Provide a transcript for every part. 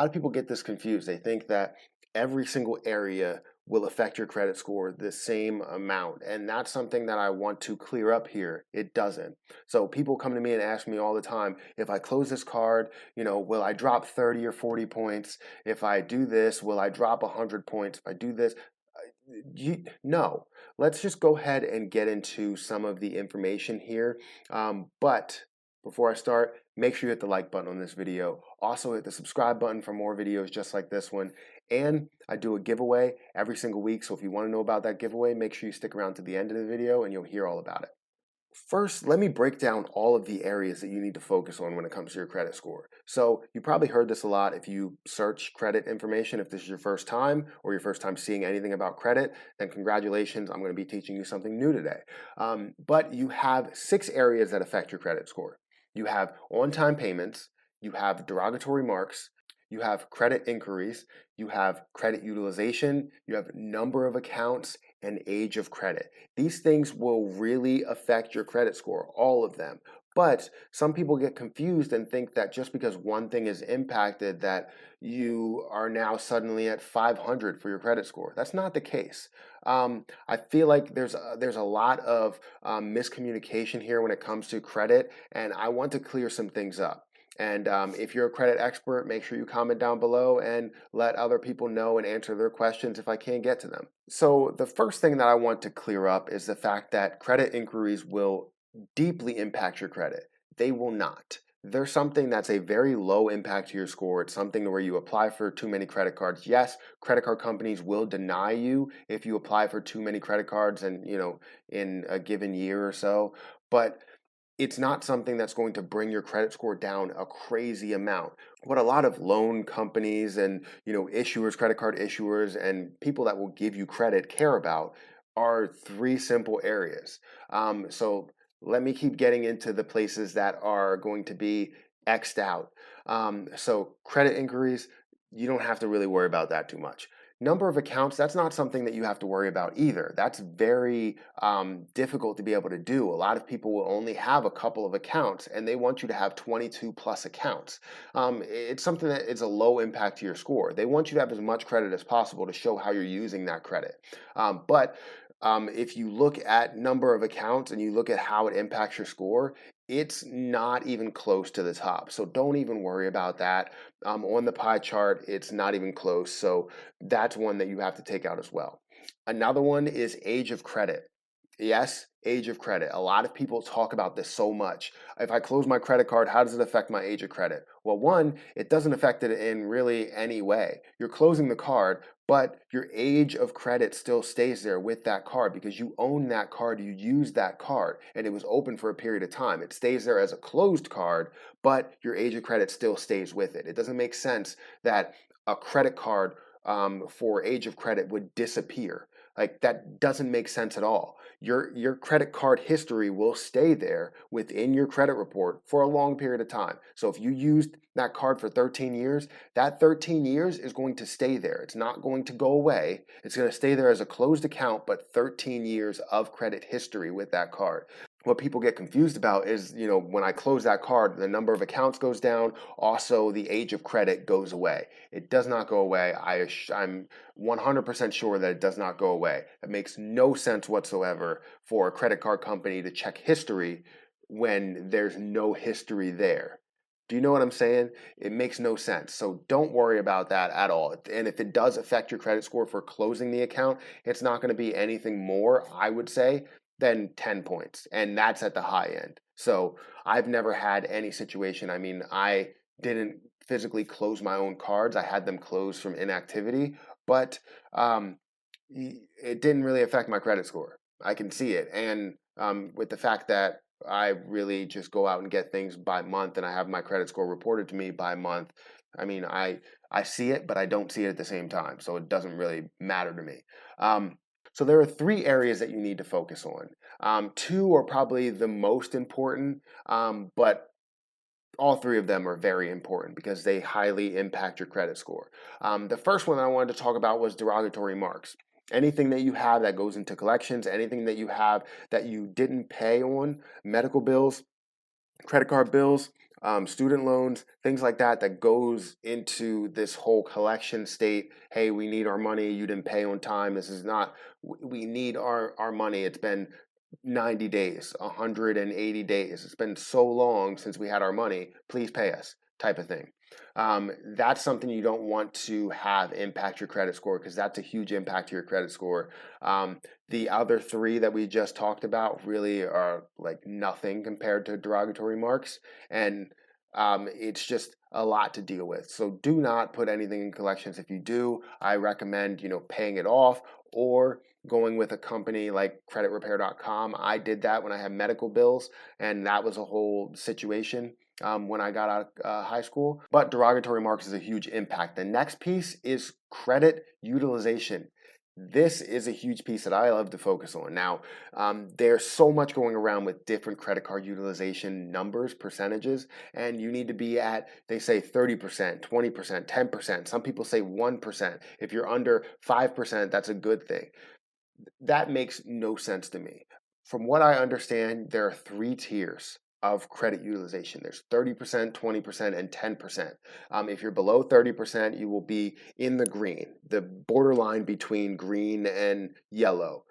lot of people get this confused. They think that every single area will affect your credit score the same amount. And that's something that I want to clear up here. It doesn't. So people come to me and ask me all the time, if I close this card, will I drop 30 or 40 points? If I do this, will I drop 100 points? If I do this, no. Let's just go ahead and get into some of the information here. But before I start, make sure you hit the like button on this video. Also hit the subscribe button for more videos just like this one. And I do a giveaway every single week. So if you want to know about that giveaway, make sure you stick around to the end of the video and you'll hear all about it. First, let me break down all of the areas that you need to focus on when it comes to your credit score. So you probably heard this a lot if you search credit information. If this is your first time or your first time seeing anything about credit, then congratulations, I'm going to be teaching you something new today. But you have 6 areas that affect your credit score. You have on-time payments, you have derogatory marks, you have credit inquiries, you have credit utilization, you have number of accounts, and age of credit. These things will really affect your credit score, all of them. But some people get confused and think that just because one thing is impacted that you are now suddenly at 500 for your credit score. That's not the case. I feel like there's a lot of miscommunication here when it comes to credit, and I want to clear some things up. And if you're a credit expert, make sure you comment down below and let other people know and answer their questions if I can't get to them. So the first thing that I want to clear up is the fact that credit inquiries will deeply impact your credit. They will not. There's something that's a very low impact to your score. It's something where you apply for too many credit cards. Yes, credit card companies will deny you if you apply for too many credit cards and, in a given year or so. But it's not something that's going to bring your credit score down a crazy amount. What a lot of loan companies and issuers, credit card issuers, and people that will give you credit care about are 3 simple areas. So let me keep getting into the places that are going to be X'd out. So credit inquiries, you don't have to really worry about that too much. Number of accounts, that's not something that you have to worry about either. That's very difficult to be able to do. A lot of people will only have a couple of accounts and they want you to have 22 plus accounts. It's something that is a low impact to your score. They want you to have as much credit as possible to show how you're using that credit. But if you look at number of accounts and you look at how it impacts your score, it's not even close to the top. So don't even worry about that. On the pie chart, it's not even close. So that's one that you have to take out as well. Another one is age of credit. Yes, age of credit. A lot of people talk about this so much. If I close my credit card, how does it affect my age of credit? Well, one, it doesn't affect it in really any way. You're closing the card, but your age of credit still stays there with that card because you own that card, you use that card, and it was open for a period of time. It stays there as a closed card, but your age of credit still stays with it. It doesn't make sense that a credit card for age of credit would disappear. Like that doesn't make sense at all. Your credit card history will stay there within your credit report for a long period of time. So if you used that card for 13 years, that 13 years is going to stay there. It's not going to go away. It's going to stay there as a closed account, but 13 years of credit history with that card. What people get confused about is, when I close that card, the number of accounts goes down. Also, the age of credit goes away. It does not go away. I'm 100% sure that it does not go away. It makes no sense whatsoever for a credit card company to check history when there's no history there. Do you know what I'm saying? It makes no sense. So don't worry about that at all. And if it does affect your credit score for closing the account, it's not going to be anything more, I would say, than 10 points. And that's at the high end. So I've never had any situation. I mean, I didn't physically close my own cards. I had them closed from inactivity, but it didn't really affect my credit score. I can see it. And with the fact that I really just go out and get things by month and I have my credit score reported to me by month. I mean, I see it, but I don't see it at the same time. So it doesn't really matter to me. So there are 3 areas that you need to focus on. 2 are probably the most important, but all 3 of them are very important because they highly impact your credit score. The first one I wanted to talk about was derogatory marks. Anything that you have that goes into collections, anything that you have that you didn't pay on, medical bills, credit card bills, student loans, things like that, that goes into this whole collection state. Hey, we need our money. You didn't pay on time. This is not, we need our money. It's been 90 days, 180 days. It's been so long since we had our money. Please pay us, type of thing. That's something you don't want to have impact your credit score, because that's a huge impact to your credit score. The other three that we just talked about really are like nothing compared to derogatory marks, and it's just a lot to deal with. So do not put anything in collections. If you do, I recommend paying it off, or going with a company like creditrepair.com. I did that when I had medical bills, and that was a whole situation when I got out of high school. But derogatory marks is a huge impact. The next piece is credit utilization. This is a huge piece that I love to focus on. Now, there's so much going around with different credit card utilization numbers, percentages, and you need to be at, they say 30%, 20%, 10%. Some people say 1%. If you're under 5%, that's a good thing. That makes no sense to me. From what I understand, there are three tiers of credit utilization. There's 30%, 20%, and 10%. If you're below 30%, you will be in the green, the borderline between green and yellow.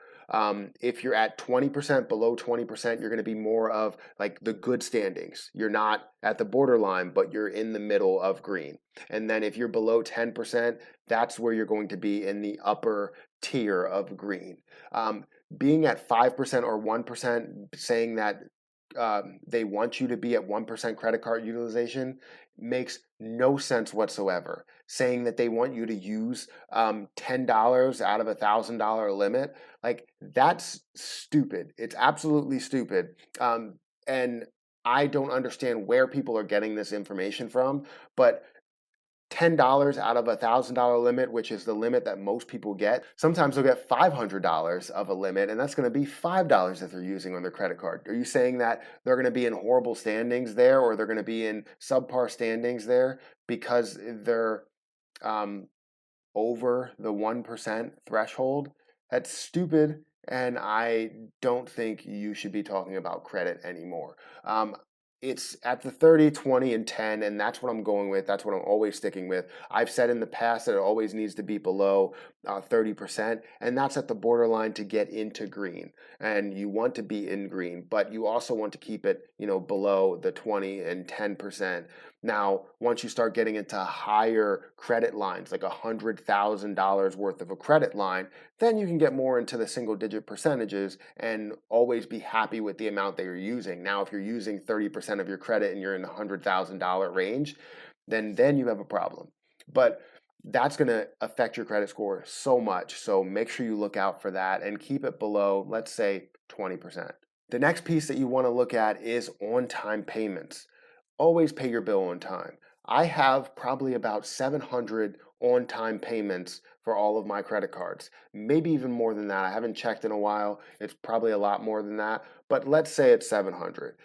If you're at 20%, below 20%, you're going to be more of like the good standings. You're not at the borderline, but you're in the middle of green. And then if you're below 10%, that's where you're going to be in the upper tier of green. Being at 5% or 1%, saying that they want you to be at 1% credit card utilization, makes no sense whatsoever. Saying that they want you to use $10 out of $1,000 limit, like, that's stupid. It's absolutely stupid. And I don't understand where people are getting this information from, but $10 out of $1,000 limit, which is the limit that most people get. Sometimes they'll get $500 of a limit, and that's going to be $5 that they're using on their credit card. Are you saying that they're going to be in horrible standings there, or they're going to be in subpar standings there because they're over the 1% threshold? That's stupid, and I don't think you should be talking about credit anymore. It's at the 30, 20, and 10, and that's what I'm going with. That's what I'm always sticking with. I've said in the past that it always needs to be below 30%, and that's at the borderline to get into green. And you want to be in green, but you also want to keep it, below the 20 and 10%. Now, once you start getting into higher credit lines, like $100,000 worth of a credit line, then you can get more into the single digit percentages and always be happy with the amount that you're using. Now, if you're using 30% of your credit and you're in the $100,000 range, then you have a problem. But that's going to affect your credit score so much. So make sure you look out for that and keep it below, let's say, 20%. The next piece that you want to look at is on-time payments. Always pay your bill on time. I have probably about 700 on-time payments for all of my credit cards. Maybe even more than that. I haven't checked in a while. It's probably a lot more than that. But let's say it's 700.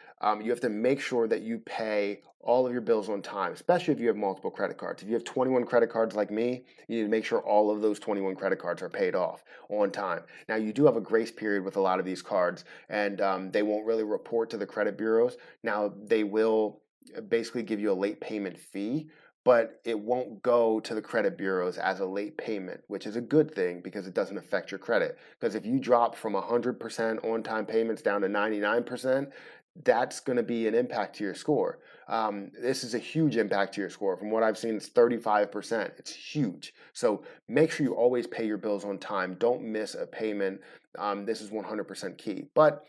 You have to make sure that you pay all of your bills on time, especially if you have multiple credit cards. If you have 21 credit cards like me, you need to make sure all of those 21 credit cards are paid off on time. Now, you do have a grace period with a lot of these cards, and they won't really report to the credit bureaus. Now, they will basically give you a late payment fee, but it won't go to the credit bureaus as a late payment, which is a good thing because it doesn't affect your credit. Because if you drop from 100% on-time payments down to 99%, that's going to be an impact to your score. This is a huge impact to your score. From what I've seen, it's 35%. It's huge. So make sure you always pay your bills on time. Don't miss a payment. This is 100% key. But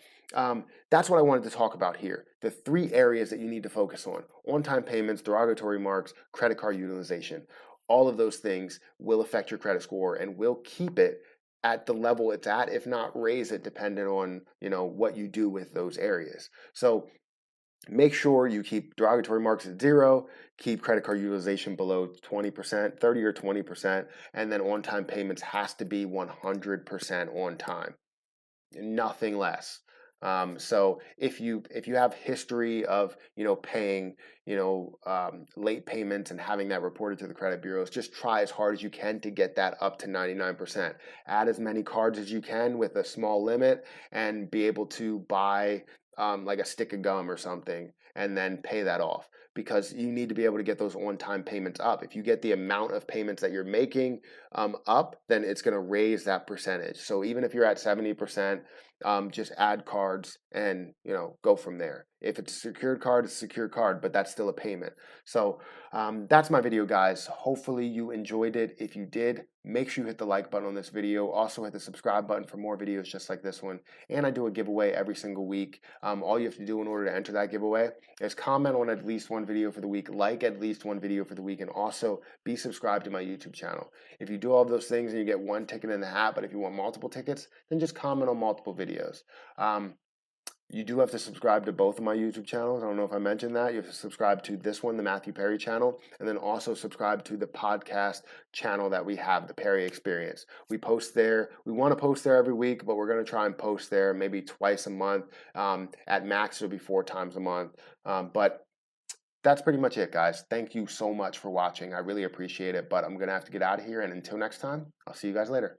that's what I wanted to talk about here. The three areas that you need to focus on time payments, derogatory marks, credit card utilization. All of those things will affect your credit score and will keep it at the level it's at, if not raise it, depending on what you do with those areas. So make sure you keep derogatory marks at 0, keep credit card utilization below 20%, 30 or 20%, and then on-time payments has to be 100% on time, nothing less. So if you have history of paying late payments and having that reported to the credit bureaus, just try as hard as you can to get that up to 99%. Add as many cards as you can with a small limit and be able to buy like a stick of gum or something and then pay that off, because you need to be able to get those on-time payments up. If you get the amount of payments that you're making up, then it's going to raise that percentage. So even if you're at 70%, just add cards and go from there. If it's a secured card, it's a secured card, but that's still a payment. So that's my video, guys. Hopefully you enjoyed it. If you did, make sure you hit the like button on this video. Also hit the subscribe button for more videos just like this one. And I do a giveaway every single week. All you have to do in order to enter that giveaway is comment on at least one video for the week, like at least one video for the week, and also be subscribed to my YouTube channel. If you do all of those things and you get one ticket in the hat, but if you want multiple tickets, then just comment on multiple videos. You do have to subscribe to both of my YouTube channels. I don't know if I mentioned that. You have to subscribe to this one, the Matthew Perry channel, and then also subscribe to the podcast channel that we have, the Perry Experience. We post there. We want to post there every week, but we're going to try and post there maybe twice a month. At max, it'll be 4 times a month. But that's pretty much it, guys. Thank you so much for watching. I really appreciate it, but I'm going to have to get out of here, and until next time, I'll see you guys later.